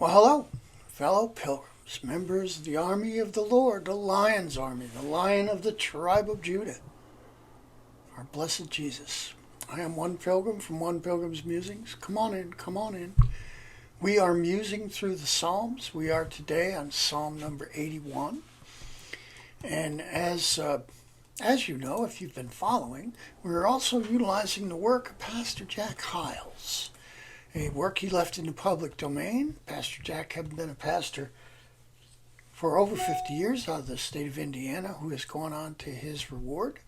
Well, hello, fellow pilgrims, members of the army of the Lord, the Lion's army, the Lion of the tribe of Judah, our blessed Jesus. I am one pilgrim from One Pilgrim's Musings. Come on in, come on in. We are musing through the Psalms. We are today on Psalm number 81. And as you know, if you've been following, we're also utilizing the work of Pastor Jack Hyles, a work he left in the public domain. Pastor Jack had been a pastor for over 50 years out of the state of Indiana, who has gone on to his reward.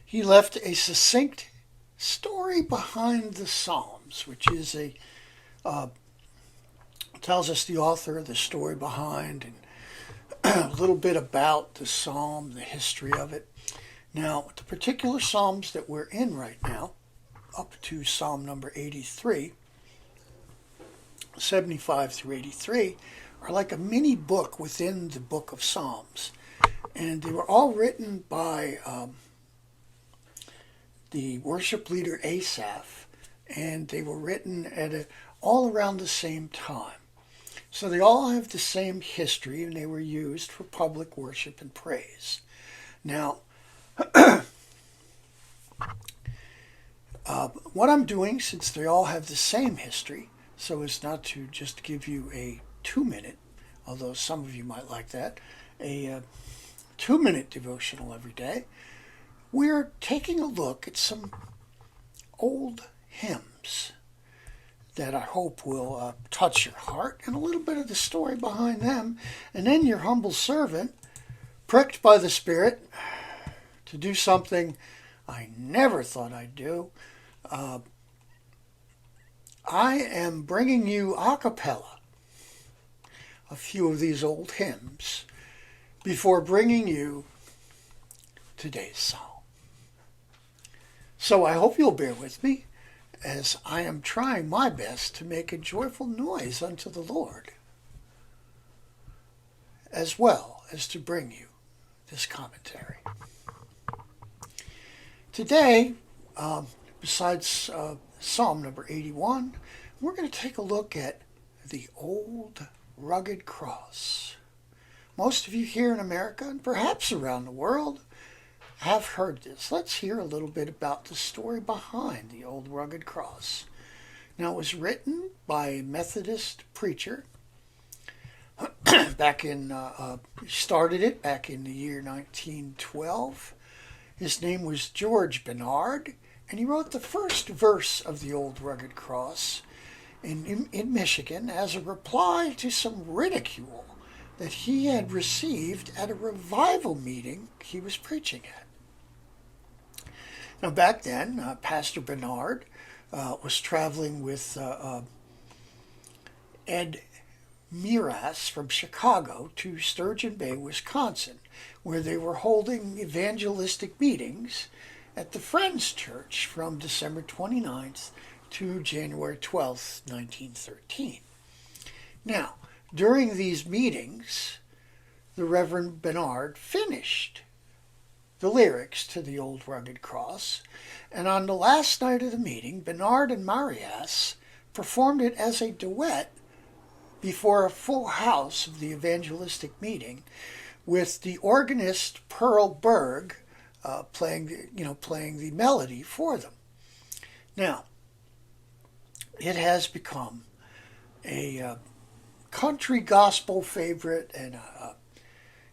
He left a succinct story behind the Psalms, which is tells us the author of the story behind and a little bit about the Psalm, the history of it. Now, the particular Psalms that we're in right now, up to Psalm number 83, 75 through 83, are like a mini book within the book of Psalms. And they were all written by the worship leader Asaph, and they were written at all around the same time. So they all have the same history, and they were used for public worship and praise. Now, what I'm doing, since they all have the same history, so as not to just give you a 2-minute, although some of you might like that, a 2-minute devotional every day, we're taking a look at some old hymns that I hope will touch your heart, and a little bit of the story behind them. And then your humble servant, pricked by the Spirit to do something I never thought I'd do, I am bringing you a cappella a few of these old hymns before bringing you today's psalm. So I hope you'll bear with me as I am trying my best to make a joyful noise unto the Lord, as well as to bring you this commentary. Today, besides Psalm number 81, we're going to take a look at the old rugged cross. Most of you here in America, and perhaps around the world, have heard this. Let's hear a little bit about the story behind the old rugged cross. Now, it was written by a Methodist preacher started it back in the year 1912. His name was George Bernard, and he wrote the first verse of the old rugged cross in Michigan as a reply to some ridicule that he had received at a revival meeting he was preaching at. Now, back then, Pastor Bernard was traveling with Ed Miras from Chicago to Sturgeon Bay, Wisconsin, where they were holding evangelistic meetings at the Friends Church from December 29th to January 12th, 1913. Now, during these meetings, the Reverend Bernard finished the lyrics to the old rugged cross, and on the last night of the meeting, Bernard and Marias performed it as a duet before a full house of the evangelistic meeting, with the organist Pearl Berg playing the melody for them. Now, it has become a country gospel favorite, and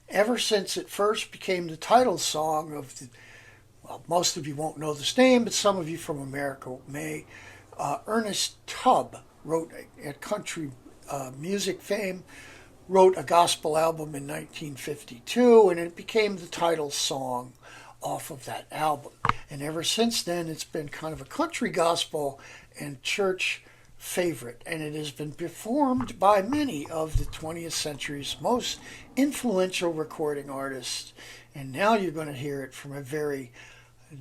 ever since it first became the title song of most of you won't know this name, but some of you from America may. Ernest Tubb wrote a country music fame, wrote a gospel album in 1952, and it became the title song off of that album. And ever since then, it's been kind of a country gospel and church favorite, and it has been performed by many of the 20th century's most influential recording artists. And now you're going to hear it from a very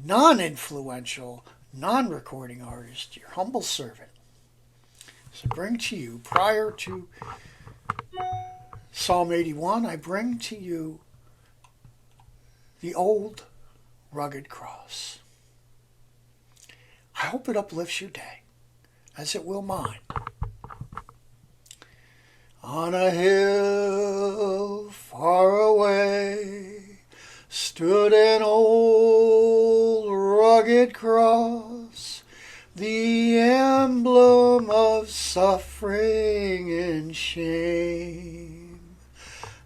non-influential, non-recording artist, your humble servant. So bring to you, prior to Psalm 81, I bring to you the old rugged cross. I hope it uplifts your day, as it will mine. On a hill far away stood an old rugged cross, the emblem of suffering and shame.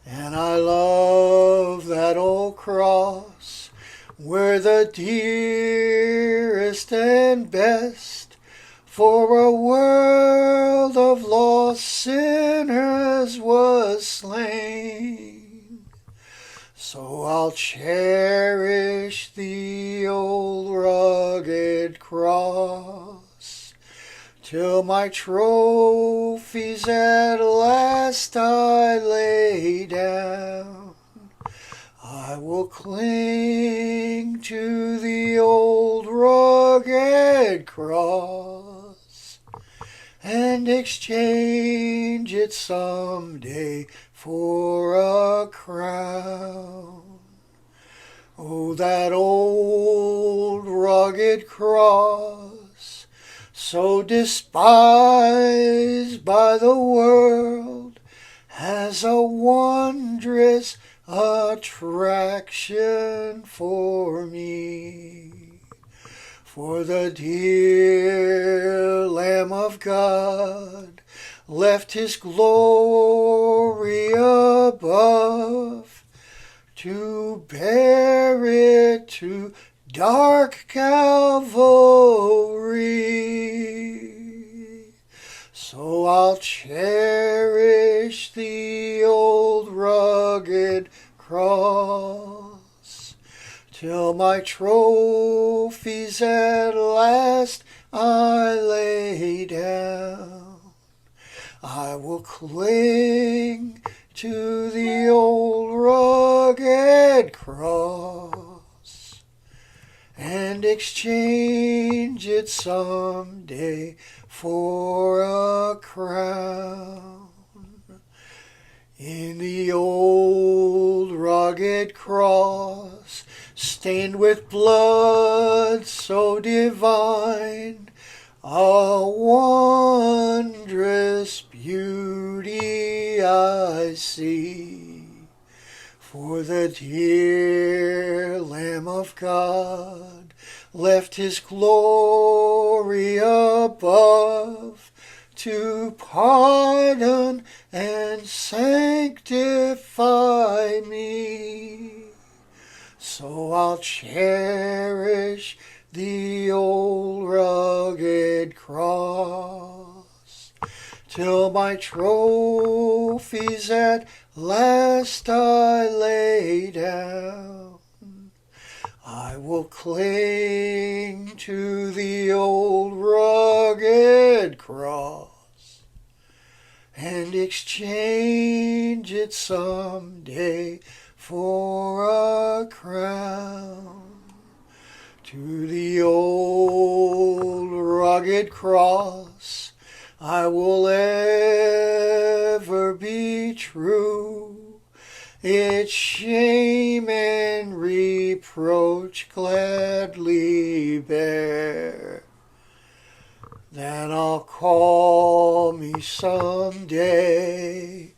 And I love that old cross where the dearest and best for a world of lost sinners was slain. So I'll cherish the old rugged cross till my trophies at last I lay down. I will cling to the old rugged cross and exchange it someday for a crown. Oh, that old rugged cross, so despised by the world, has a wondrous attraction for me. For the dear Lamb of God left his glory above to bear it to dark Calvary. So I'll cherish the old rugged cross till my trophies at last I lay down. I will cling to the old rugged cross and exchange it someday for a crown. In the old rugged cross, stained with blood so divine, a wondrous beauty I see. For the dear Lamb of God left his glory above to pardon and sanctify me. So I'll cherish the old rugged cross till my trophies at last I lay down. I will cling to the old rugged cross and exchange it someday for a crown. To the old rugged cross I will ever be true, its shame and reproach gladly bear. Then I'll call me someday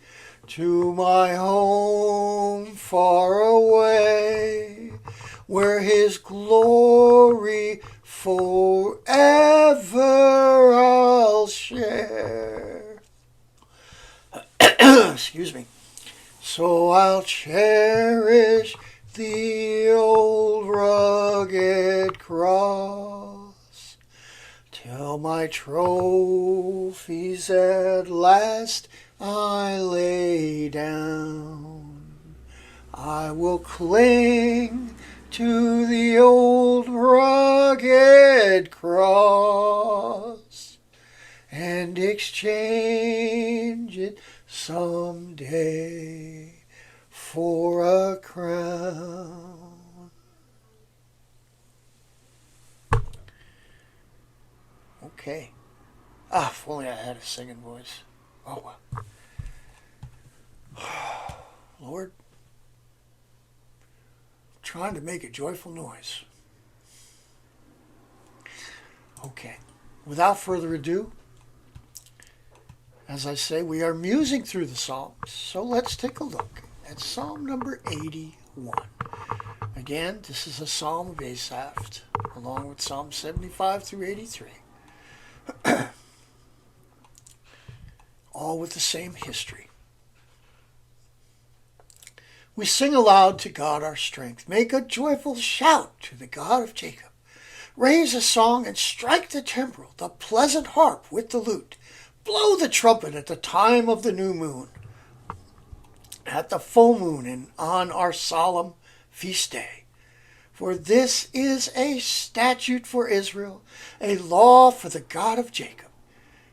to my home far away, where his glory forever I'll share. Excuse me. So I'll cherish the old rugged cross till my trophies at last I lay down. I will cling to the old rugged cross and exchange it someday for a crown. Okay. If only I had a singing voice. Oh well. Lord, I'm trying to make a joyful noise. Okay. Without further ado, As I say, we are musing through the Psalms, so let's take a look at Psalm number 81. Again, this is a Psalm of Asaph, along with Psalm 75 through 83. All with the same history. We sing aloud to God our strength. Make a joyful shout to the God of Jacob. Raise a song and strike the timbrel, the pleasant harp with the lute. Blow the trumpet at the time of the new moon, at the full moon and on our solemn feast day. For this is a statute for Israel, a law for the God of Jacob.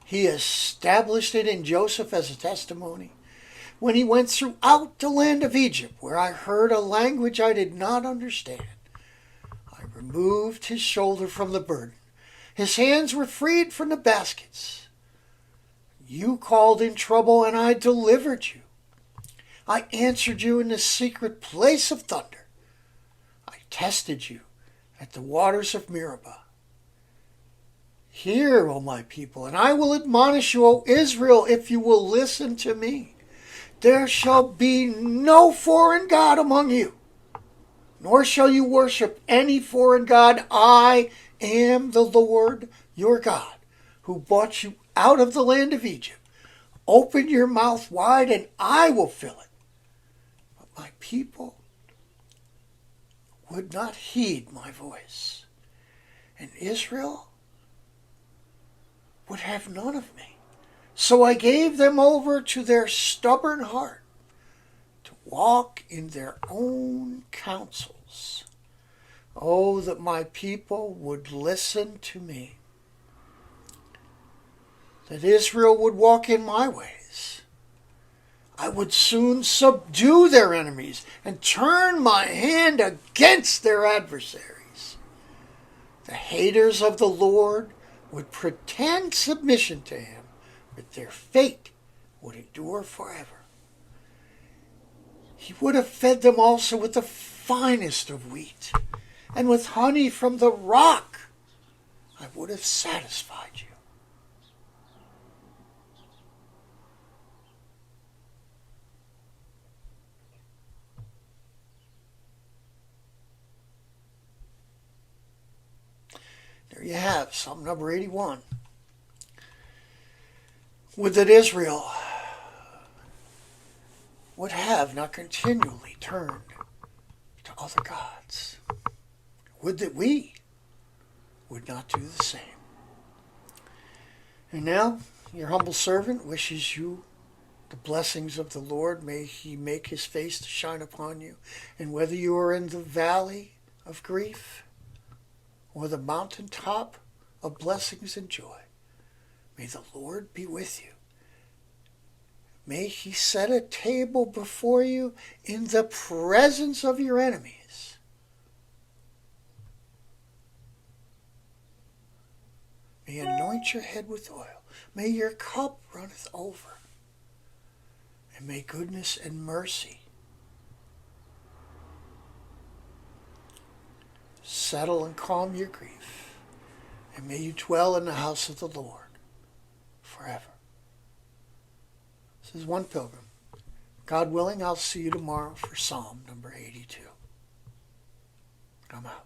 He established it in Joseph as a testimony, when he went throughout the land of Egypt, where I heard a language I did not understand. I removed his shoulder from the burden. His hands were freed from the baskets. You called in trouble, and I delivered you. I answered you in the secret place of thunder. I tested you at the waters of Meribah. Hear, O my people, and I will admonish you, O Israel, if you will listen to me. There shall be no foreign god among you, nor shall you worship any foreign god. I am the Lord your God, who brought you out of the land of Egypt. Open your mouth wide, and I will fill it. But my people would not heed my voice, and Israel would have none of me. So I gave them over to their stubborn heart, to walk in their own counsels. Oh, that my people would listen to me, that Israel would walk in my ways. I would soon subdue their enemies and turn my hand against their adversaries. The haters of the Lord would pretend submission to him, but their fate would endure forever. He would have fed them also with the finest of wheat, and with honey from the rock I would have satisfied you. There you have Psalm number 81. Would that Israel would have not continually turned to other gods. Would that we would not do the same. And now, your humble servant wishes you the blessings of the Lord. May he make his face to shine upon you. And whether you are in the valley of grief or the mountaintop of blessings and joy, may the Lord be with you. May he set a table before you in the presence of your enemies. May he anoint your head with oil. May your cup runneth over. And may goodness and mercy settle and calm your grief. And may you dwell in the house of the Lord forever. This is One Pilgrim. God willing, I'll see you tomorrow for Psalm number 82. I'm out.